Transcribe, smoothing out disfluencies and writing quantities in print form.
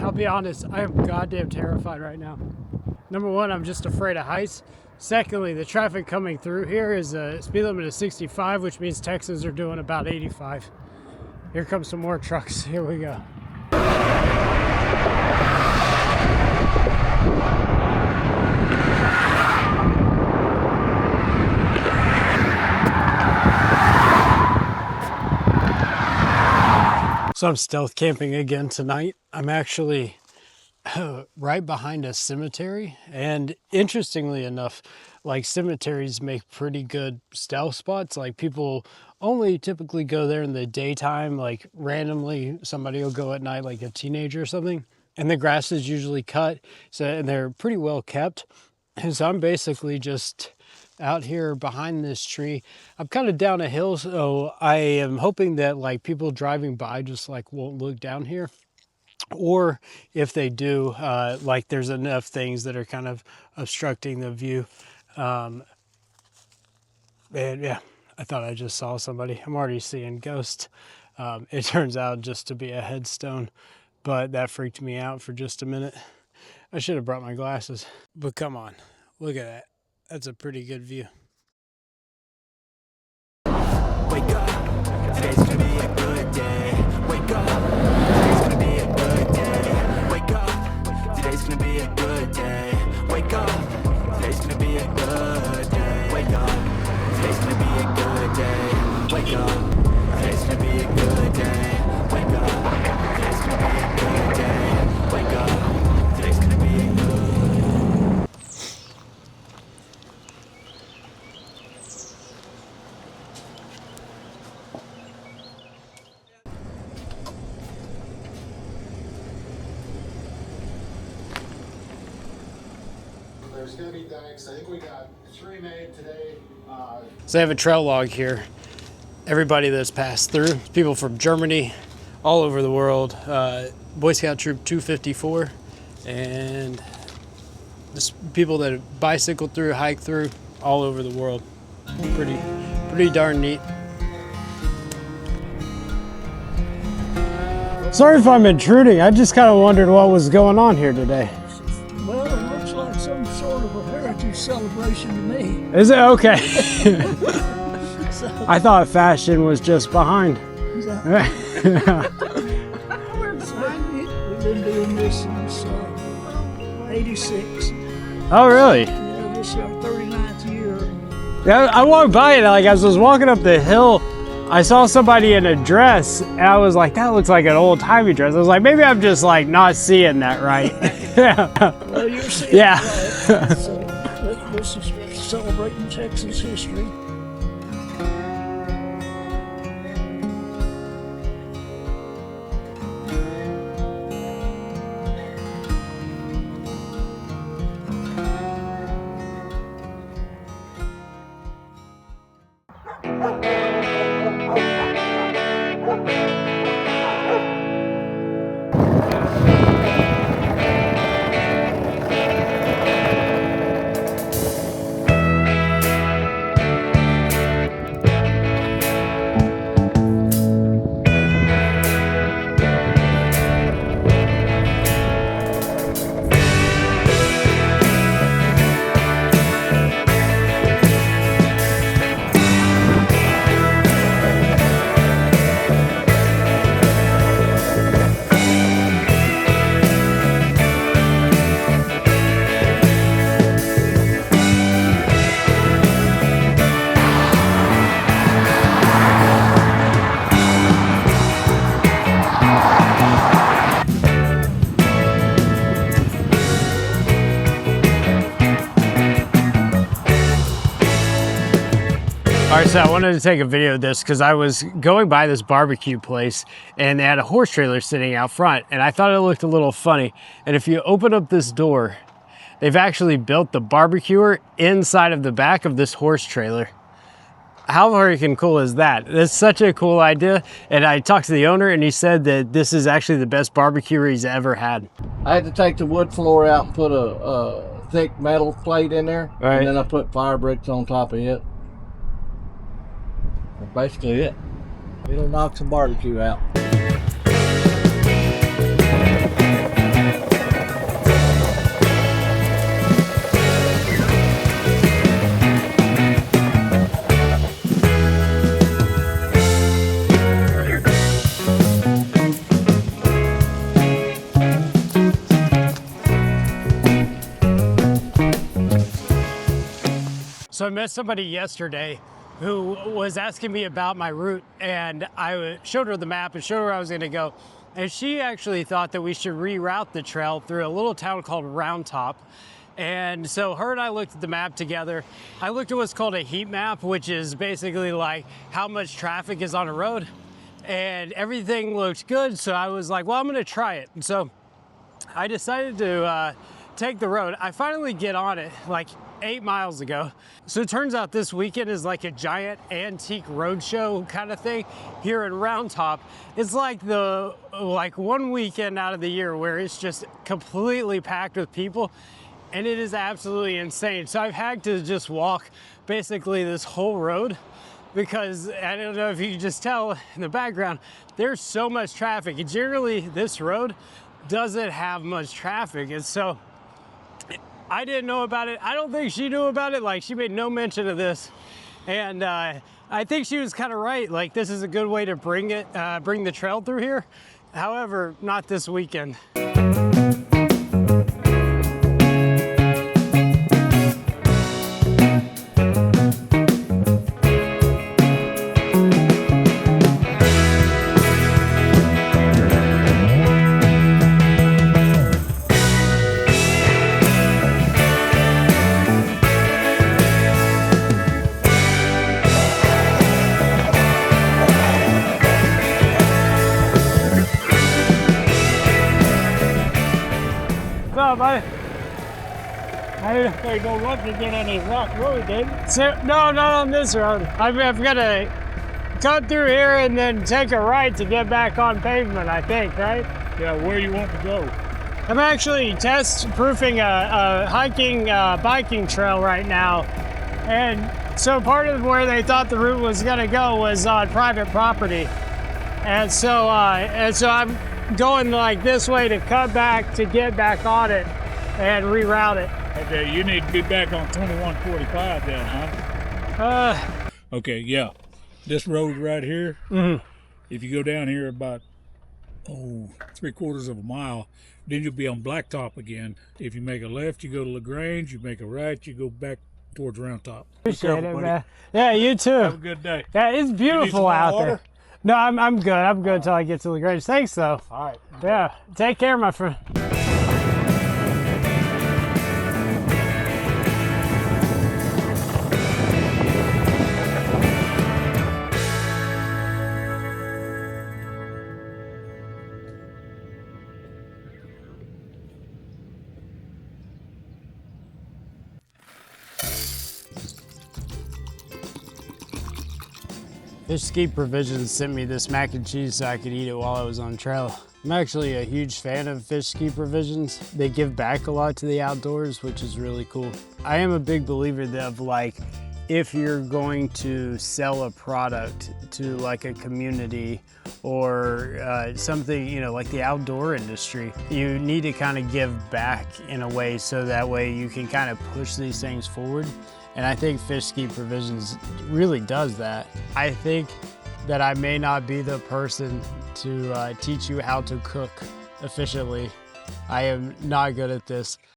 I'll be honest, I am goddamn terrified right now. Number one, I'm just afraid of heights. Secondly, the traffic coming through here is a speed limit of 65, which means Texans are doing about 85. Here comes some more trucks. Here we go. So I'm stealth camping again tonight. I'm actually right behind a cemetery, and interestingly enough, like, cemeteries make pretty good stealth spots. Like, people only typically go there in the daytime. Like, randomly somebody will go at night, like a teenager or something, and the grass is usually cut, so, and they're pretty well kept. And so I'm basically just out here behind this tree. I'm kind of down a hill, so I am hoping that, like, people driving by just, like, won't look down here. Or if they do, like, there's enough things that are kind of obstructing the view. And yeah, I thought I just saw somebody. I'm already seeing ghosts. It turns out just to be a headstone, but that freaked me out for just a minute. I should have brought my glasses. But come on, look at that. That's a pretty good view. Wake up, today's gonna be a good day. Wake up, today's gonna be a good day. Wake up, today's gonna be a good day. Wake up, today's gonna be a good day. Wake up, today's gonna be a good day. Wake up, today's gonna be a good day. Wake up, today's gonna be a good day. Wake up, today's gonna be a good day. There's going to be dikes. I think we got 3 made today. So they have a trail log here. Everybody that's passed through, people from Germany, all over the world. Boy Scout Troop 254, and just people that have bicycled through, hiked through, all over the world. Pretty darn neat. Sorry if I'm intruding. I just kind of wondered what was going on here today. Well, it looks like some sort of a heritage celebration to me. Is it? Okay. I thought fashion was just behind. We've been doing this since 86. Oh, really? Yeah, this is our 39th year. Yeah, I walked by it, like, as I was walking up the hill, I saw somebody in a dress, and I was like, that looks like an old-timey dress. I was like, maybe I'm just, like, not seeing that right. Well, you're seeing Yeah. it right. So, this is celebrating Texas history. All right, so I wanted to take a video of this because I was going by this barbecue place and they had a horse trailer sitting out front, and I thought it looked a little funny. And if you open up this door, they've actually built the barbecuer inside of the back of this horse trailer. How freaking cool is that? That's such a cool idea. And I talked to the owner and he said that this is actually the best barbecue he's ever had. I had to take the wood floor out and put a thick metal plate in there, Right. and then I put fire bricks on top of it. That's basically it. It'll knock some barbecue out. So I met somebody yesterday who was asking me about my route, and I showed her the map and showed her where I was gonna go. And she actually thought that we should reroute the trail through a little town called Round Top. And so her and I looked at the map together. I looked at what's called a heat map, which is basically like how much traffic is on a road. And everything looked good, so I was like, well, I'm gonna try it. And so I decided to take the road. I finally get on it like 8 miles ago. So it turns out this weekend is like a giant antique roadshow kind of thing here in Round Top. It's like the one weekend out of the year where it's just completely packed with people, and it is absolutely insane. So I've had to just walk basically this whole road because I don't know if you can just tell in the background, there's so much traffic. And generally this road doesn't have much traffic, and so I didn't know about it. I don't think she knew about it. Like, she made no mention of this. And I think she was kind of right. Like, this is a good way to bring the trail through here. However, not this weekend. Buddy. Hey, no luck to get on this rock road, David. So, no, not on this road. I've got to cut through here and then take a right to get back on pavement, I think, right? Yeah, where you want to go? I'm actually test-proofing a hiking, biking trail right now. And so part of where they thought the route was going to go was on private property. And so I'm going like this way to cut back to get back on it and reroute it. Okay, you need to be back on 2145 then, huh? Okay, yeah. This road right here, if you go down here about, 3/4 of a mile, then you'll be on Blacktop again. If you make a left, you go to Grange. You make a right, you go back towards Round Top. Appreciate it, man. Yeah, you too. Have a good day. Yeah, it's beautiful out there. No, I'm good. I'm good until I get to Grange. Thanks, though. All right. Yeah, take care, my friend. Fish Ski Provisions sent me this mac and cheese so I could eat it while I was on trail. I'm actually a huge fan of Fish Ski Provisions. They give back a lot to the outdoors, which is really cool. I am a big believer of like, if you're going to sell a product to like a community or something, you know, like the outdoor industry, you need to kind of give back in a way so that way you can kind of push these things forward. And I think Fish Ski Provisions really does that. I think that I may not be the person to teach you how to cook efficiently. I am not good at this.